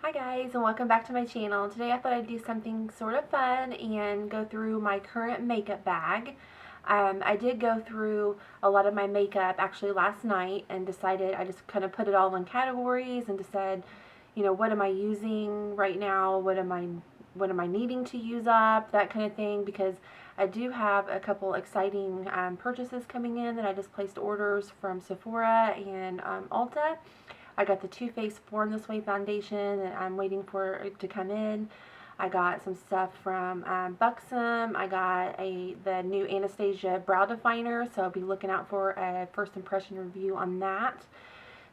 Hi guys, and welcome back to my channel. Today I thought I'd do something sort of fun and go through my current makeup bag. I did go through a lot of my makeup actually last night and decided I just kind of put it all in categories and decided, what am I using right now? What am I needing to use up? That kind of thing, because I do have a couple exciting purchases coming in that I just placed orders from Sephora and Ulta. I got the Too Faced Born This Way foundation and I'm waiting for it to come in. I got some stuff from Buxom. I got the new Anastasia brow definer, so I'll be looking out for a first impression review on that.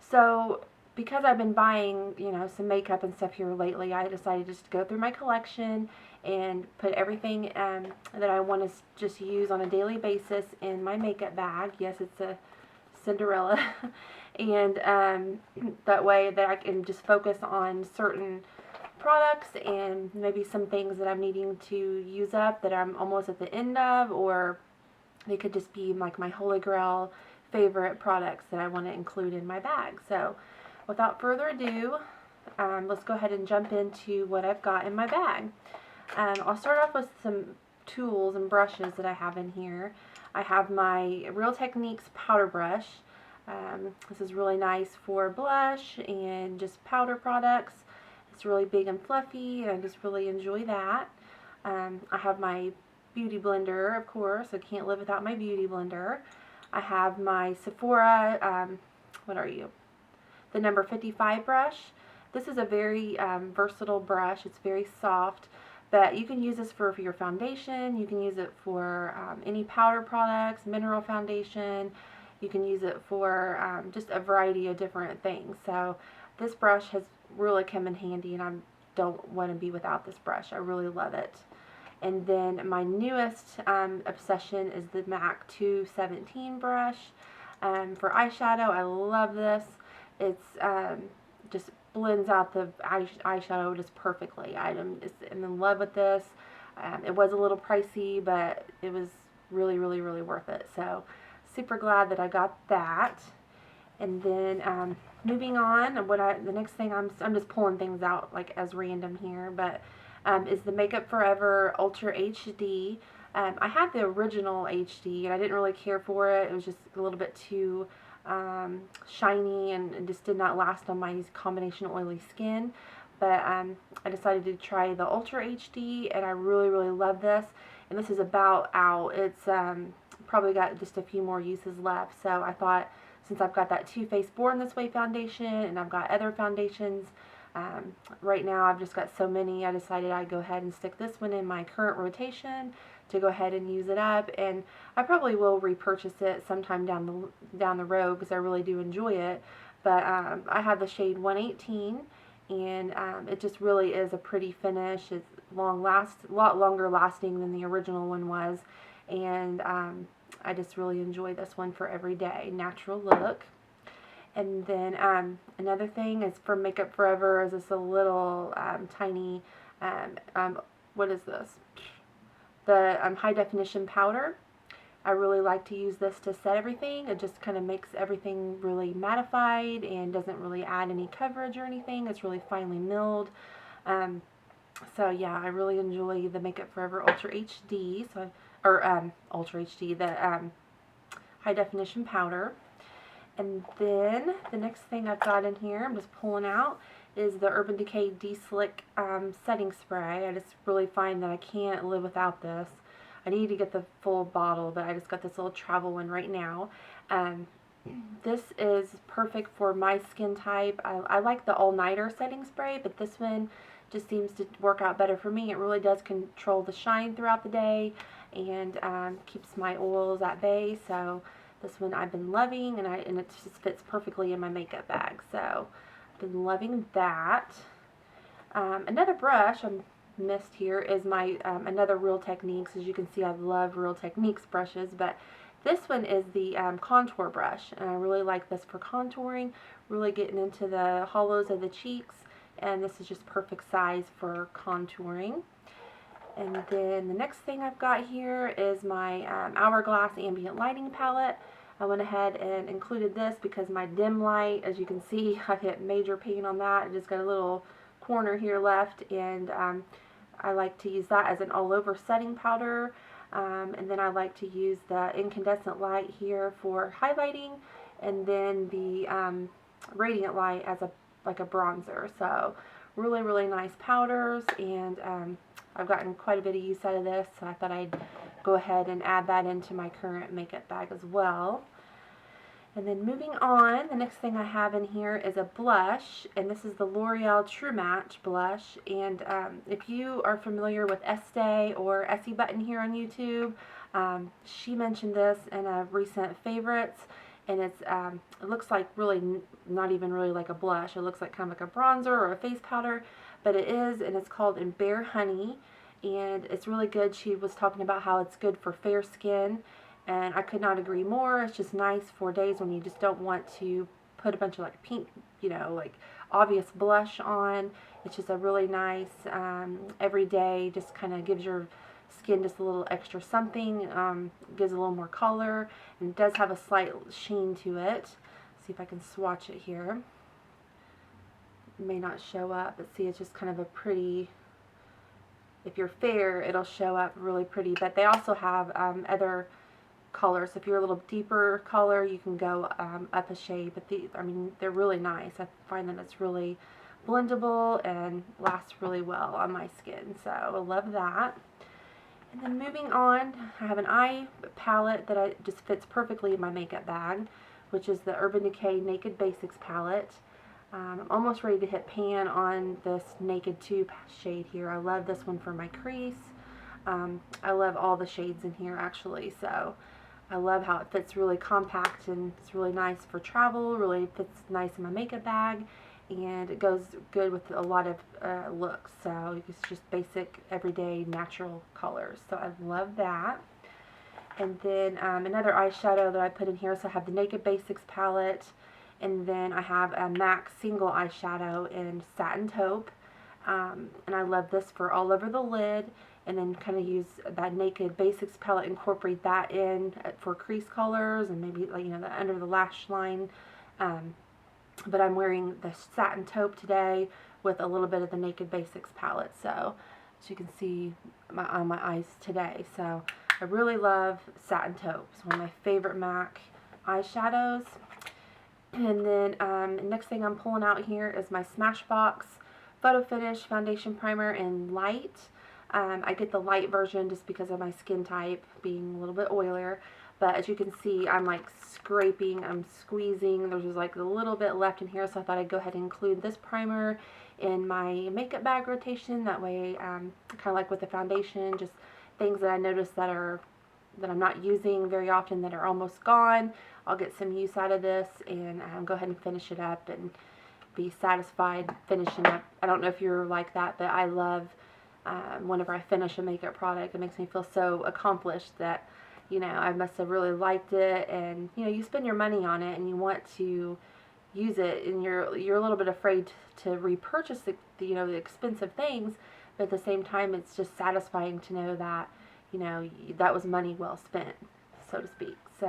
So because I've been buying, some makeup and stuff here lately, I decided just to go through my collection and put everything that I want to just use on a daily basis in my makeup bag. Yes, it's a Cinderella. And that way that I can just focus on certain products and maybe some things that I'm needing to use up that I'm almost at the end of, or they could just be like my holy grail favorite products that I want to include in my bag. So without further ado, let's go ahead and jump into what I've got in my bag. I'll start off with some tools and brushes that I have in here. I have my Real Techniques powder brush. This is really nice for blush and just powder products. It's really big and fluffy, and I just really enjoy that. I have my beauty blender, of course. I can't live without my beauty blender. I have my Sephora, what are you? The number 55 brush. This is a very versatile brush. It's very soft, but you can use this for your foundation. You can use it for any powder products, mineral foundation. You can use it for just a variety of different things. So this brush has really come in handy, and I don't want to be without this brush. I really love it. And then my newest obsession is the MAC 217 brush for eyeshadow. I love this. It's just blends out the eyeshadow just perfectly. I'm in love with this. It was a little pricey, but it was really, really, really worth it. So super glad that I got that. And then moving on, the next thing I'm just pulling things out like as random here, but is the Makeup Forever Ultra HD. I had the original HD and I didn't really care for it. It was just a little bit too shiny and just did not last on my combination oily skin. But I decided to try the Ultra HD, and I really, really love this. And this is about out. It's probably got just a few more uses left. So I thought, since I've got that Too Faced Born This Way foundation and I've got other foundations, right now I've just got so many, I decided I'd go ahead and stick this one in my current rotation to go ahead and use it up. And I probably will repurchase it sometime down the road because I really do enjoy it. But I have the shade 118, and it just really is a pretty finish. It's a lot longer lasting than the original one was, and I just really enjoy this one for every day. Natural look. And then another thing is for Makeup Forever is this a little tiny, what is this? The high definition powder. I really like to use this to set everything. It just kind of makes everything really mattified and doesn't really add any coverage or anything. It's really finely milled. So yeah, I really enjoy the Makeup Forever Ultra HD. Ultra HD, the high definition powder. And then the next thing I've got in here, I'm just pulling out, is the Urban Decay De-Slick setting spray. I just really find that I can't live without this. I need to get the full bottle, but I just got this little travel one right now. This is perfect for my skin type. I like the all-nighter setting spray, but this one just seems to work out better for me. It really does control the shine throughout the day and keeps my oils at bay. So this one I've been loving, and it just fits perfectly in my makeup bag. So I've been loving that. Another brush I missed here is my another Real Techniques. As you can see, I love Real Techniques brushes, but this one is the contour brush, and I really like this for contouring, really getting into the hollows of the cheeks, and this is just perfect size for contouring. And then the next thing I've got here is my Hourglass Ambient Lighting Palette. I went ahead and included this because my dim light, as you can see, I've hit major pain on that. I just got a little corner here left, and I like to use that as an all-over setting powder. And then I like to use the incandescent light here for highlighting, and then the radiant light as like a bronzer. So really, really nice powders, and I've gotten quite a bit of use out of this, so I thought I'd go ahead and add that into my current makeup bag as well. And then moving on, the next thing I have in here is a blush, and this is the L'Oreal True Match blush. And if you are familiar with Estee or Essie Button here on YouTube, she mentioned this in a recent favorites, and it looks like really not even really like a blush. It looks like kind of like a bronzer or a face powder, but it is, and it's called in Bare Honey, and it's really good. She was talking about how it's good for fair skin, and I could not agree more. It's just nice for days when you just don't want to put a bunch of like pink, you know, like obvious blush on. It's just a really nice everyday, just kind of gives your skin just a little extra something, gives a little more color, and it does have a slight sheen to it. See if I can swatch it here. It may not show up, but see, it's just kind of a pretty, if you're fair, it'll show up really pretty. But they also have other colors. If you're a little deeper color, you can go up a shade, but I mean, they're really nice. I find that it's really blendable and lasts really well on my skin, so I love that. And then moving on, I have an eye palette that just fits perfectly in my makeup bag, which is the Urban Decay Naked Basics palette. I'm almost ready to hit pan on this Naked 2 shade here. I love this one for my crease. I love all the shades in here actually, so I love how it fits really compact, and it's really nice for travel, really fits nice in my makeup bag, and it goes good with a lot of looks. So it's just basic, everyday, natural colors. So I love that. And then another eyeshadow that I put in here, so I have the Naked Basics palette, and then I have a MAC single eyeshadow in Satin Taupe, and I love this for all over the lid, and then kind of use that Naked Basics palette, incorporate that in for crease colors, and maybe, like, you know, under the lash line. But I'm wearing the Satin Taupe today with a little bit of the Naked Basics palette, so as you can see on my eyes today. So I really love Satin Taupe. It's one of my favorite MAC eyeshadows. And then next thing I'm pulling out here is my Smashbox Photo Finish Foundation Primer in Light. I get the light version just because of my skin type being a little bit oilier, but as you can see, I'm like scraping, I'm squeezing, there's just like a little bit left in here, so I thought I'd go ahead and include this primer in my makeup bag rotation. That way, kind of like with the foundation, just things that I notice that I'm not using very often, that are almost gone, I'll get some use out of this, and go ahead and finish it up and be satisfied finishing up. I don't know if you're like that, but I love whenever I finish a makeup product, it makes me feel so accomplished that, you know, I must have really liked it. And, you know, you spend your money on it and you want to use it, and you're a little bit afraid to repurchase the you know, the expensive things, but at the same time, it's just satisfying to know that, you know, that was money well spent, so to speak. So,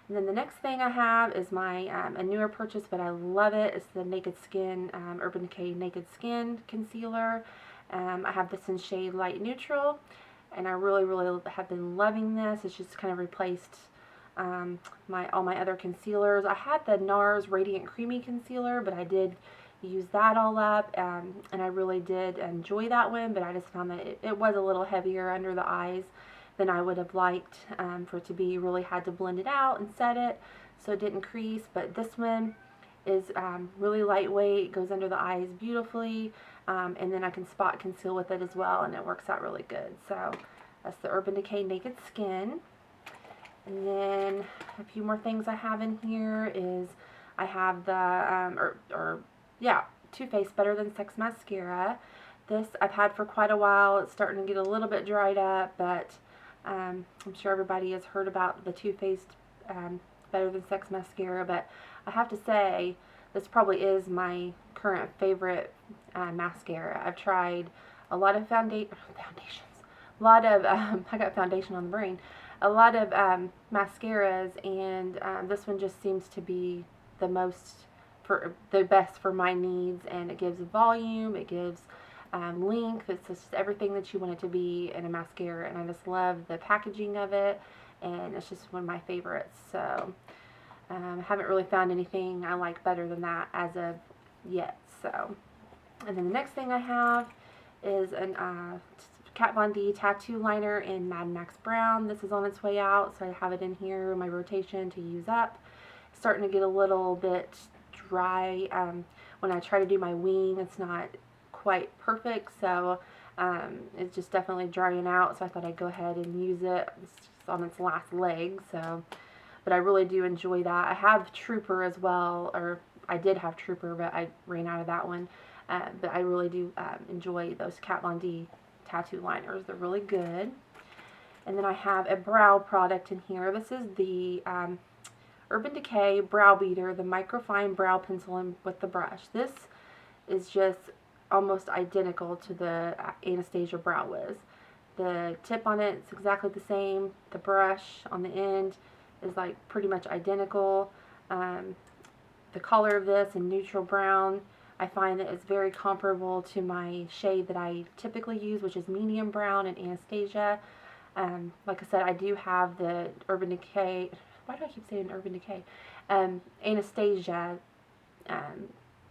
and then the next thing I have is my a newer purchase, but I love it. It's the Naked Skin Urban Decay Naked Skin Concealer. I have this in shade Light Neutral, and I really, really have been loving this. It's just kind of replaced all my other concealers. I had the NARS Radiant Creamy Concealer, but I did use that all up, and I really did enjoy that one, but I just found that it was a little heavier under the eyes than I would have liked for it to be. Really had to blend it out and set it so it didn't crease, but this one is really lightweight, goes under the eyes beautifully, and then I can spot conceal with it as well, and it works out really good. So that's the Urban Decay Naked Skin. And then a few more things I have in here is I have the Too Faced Better Than Sex mascara. This I've had for quite a while. It's starting to get a little bit dried up, but I'm sure everybody has heard about the Too Faced Better Than Sex mascara, but I have to say this probably is my current favorite mascara. I've tried a lot of foundations, a lot of I got foundation on the brain, a lot of mascaras, and this one just seems to be the most for the best for my needs, and it gives volume, it gives length. It's just everything that you want it to be in a mascara, and I just love the packaging of it, and it's just one of my favorites. So haven't really found anything I like better than that as of yet. So, and then the next thing I have is an Kat Von D tattoo liner in Mad Max Brown. This is on its way out, so I have it in here in my rotation to use up. It's starting to get a little bit dry. When I try to do my wing, it's not quite perfect, so it's just definitely drying out, so I thought I'd go ahead and use it. It's just on its last leg, so, but I really do enjoy that. I have Trooper as well, or I did have Trooper, but I ran out of that one. But I really do enjoy those Kat Von D tattoo liners. They're really good. And then I have a brow product in here. This is the Urban Decay Brow Beater, the microfine brow pencil with the brush. This is just almost identical to the Anastasia Brow Wiz. The tip on it is exactly the same. The brush on the end is like pretty much identical. The color of this in neutral brown, I find that it's very comparable to my shade that I typically use, which is medium brown in Anastasia. Like I said, I do have the Urban Decay, why do I keep saying Urban Decay? Anastasia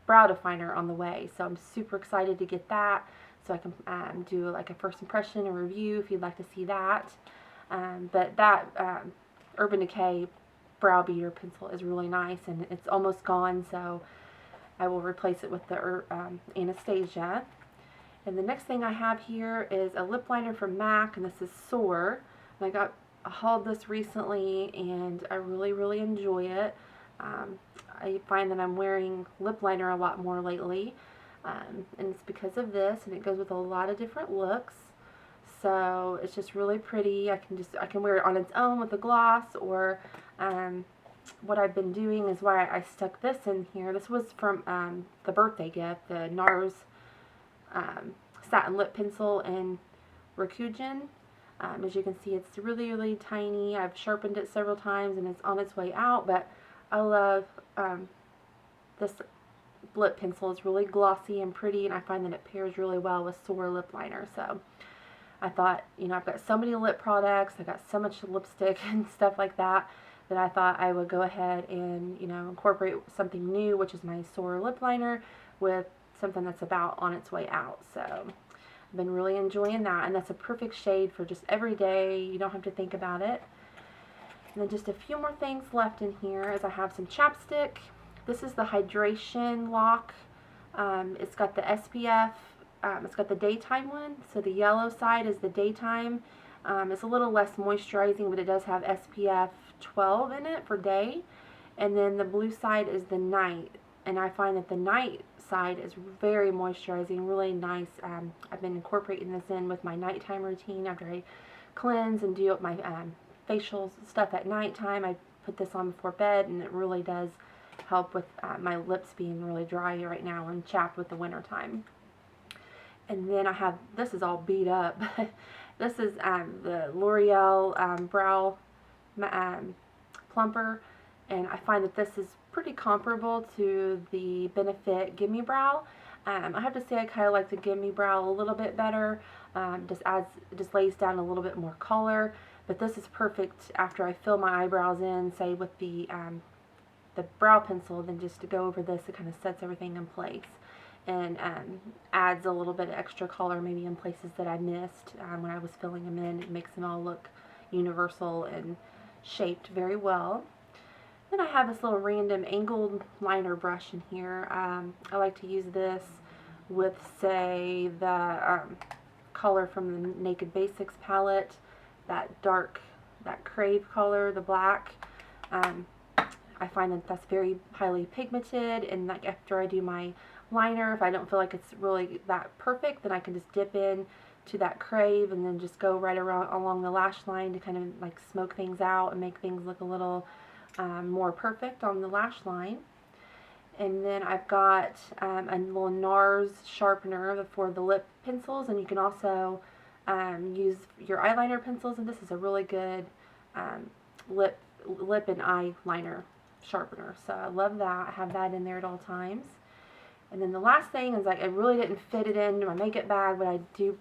brow definer on the way, so I'm super excited to get that, so I can do like a first impression or review if you'd like to see that. But that Urban Decay brow beater pencil is really nice, and it's almost gone, so I will replace it with the Anastasia. And the next thing I have here is a lip liner from MAC, and this is Soar. And I hauled this recently, and I really enjoy it. I find that I'm wearing lip liner a lot more lately, and it's because of this, and it goes with a lot of different looks. So it's just really pretty. I can wear it on its own with a gloss, or what I've been doing is why I stuck this in here. This was from the birthday gift, the NARS satin lip pencil in Rakuten. As you can see, it's really tiny. I've sharpened it several times, and it's on its way out, but I love this lip pencil. It's really glossy and pretty, and I find that it pairs really well with Soar lip liner. So I thought, you know, I've got so many lip products, I've got so much lipstick and stuff like that, that I thought I would go ahead and, you know, incorporate something new, which is my Soar lip liner, with something that's about on its way out. So I've been really enjoying that, and that's a perfect shade for just every day. You don't have to think about it. And then just a few more things left in here, as I have some chapstick. This is the Hydration Lock. It's got the SPF. It's got the daytime one, so the yellow side is the daytime. It's a little less moisturizing, but it does have SPF 12 in it for day. And then the blue side is the night, and I find that the night side is very moisturizing, really nice. I've been incorporating this in with my nighttime routine after I cleanse and do up my facial stuff at nighttime. I put this on before bed, and it really does help with my lips being really dry right now and chapped with the winter time. And then I have, this is all beat up. This is the L'Oreal Brow Plumper, and I find that this is pretty comparable to the Benefit Gimme Brow. I have to say I kind of like the Gimme Brow a little bit better. Just lays down a little bit more color, but this is perfect after I fill my eyebrows in, say with the brow pencil. Then just to go over this, it kind of sets everything in place, and adds a little bit of extra color maybe in places that I missed when I was filling them in. It makes them all look universal and shaped very well. Then I have this little random angled liner brush in here. I like to use this with, say, the color from the Naked Basics palette, that dark, that Crave color, the black. I find that that's very highly pigmented, and like after I do my liner, if I don't feel like it's really that perfect, then I can just dip in to that Crave and then just go right around along the lash line to kind of like smoke things out and make things look a little more perfect on the lash line. And then I've got a little NARS sharpener for the lip pencils, and you can also use your eyeliner pencils, and this is a really good lip and eyeliner sharpener. So I love that. I have that in there at all times. And then the last thing is, like, I really didn't fit it into my makeup bag, but I do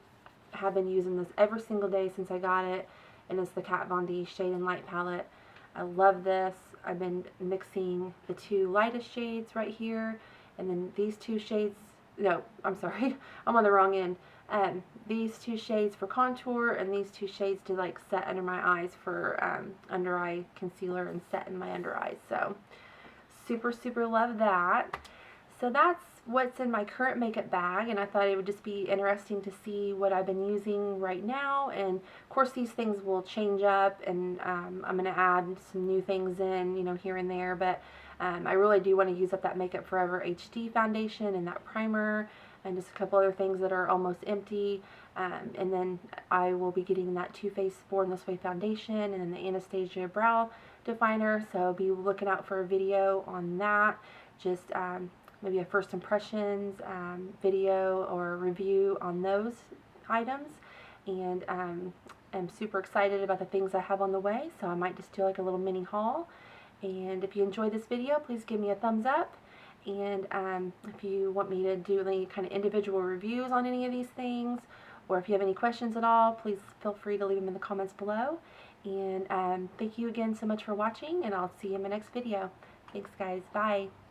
have been using this every single day since I got it, and it's the Kat Von D Shade and Light palette. I love this. I've been mixing the two lightest shades right here, and then these two shades, no, I'm sorry, I'm on the wrong end. These two shades for contour, and these two shades to like set under my eyes for under eye concealer and set in my under eyes. So super, super love that. So that's what's in my current makeup bag, and I thought it would just be interesting to see what I've been using right now. And of course these things will change up, and I'm going to add some new things in, you know, here and there, but I really do want to use up that Makeup Forever HD foundation and that primer and just a couple other things that are almost empty. And then I will be getting that Too Faced Born This Way foundation and then the Anastasia brow definer, so be looking out for a video on that. Just maybe a first impressions video or review on those items. And I'm super excited about the things I have on the way, so I might just do like a little mini haul. And if you enjoyed this video, please give me a thumbs up. And if you want me to do any kind of individual reviews on any of these things, or if you have any questions at all, please feel free to leave them in the comments below. And thank you again so much for watching, and I'll see you in my next video. Thanks guys, bye.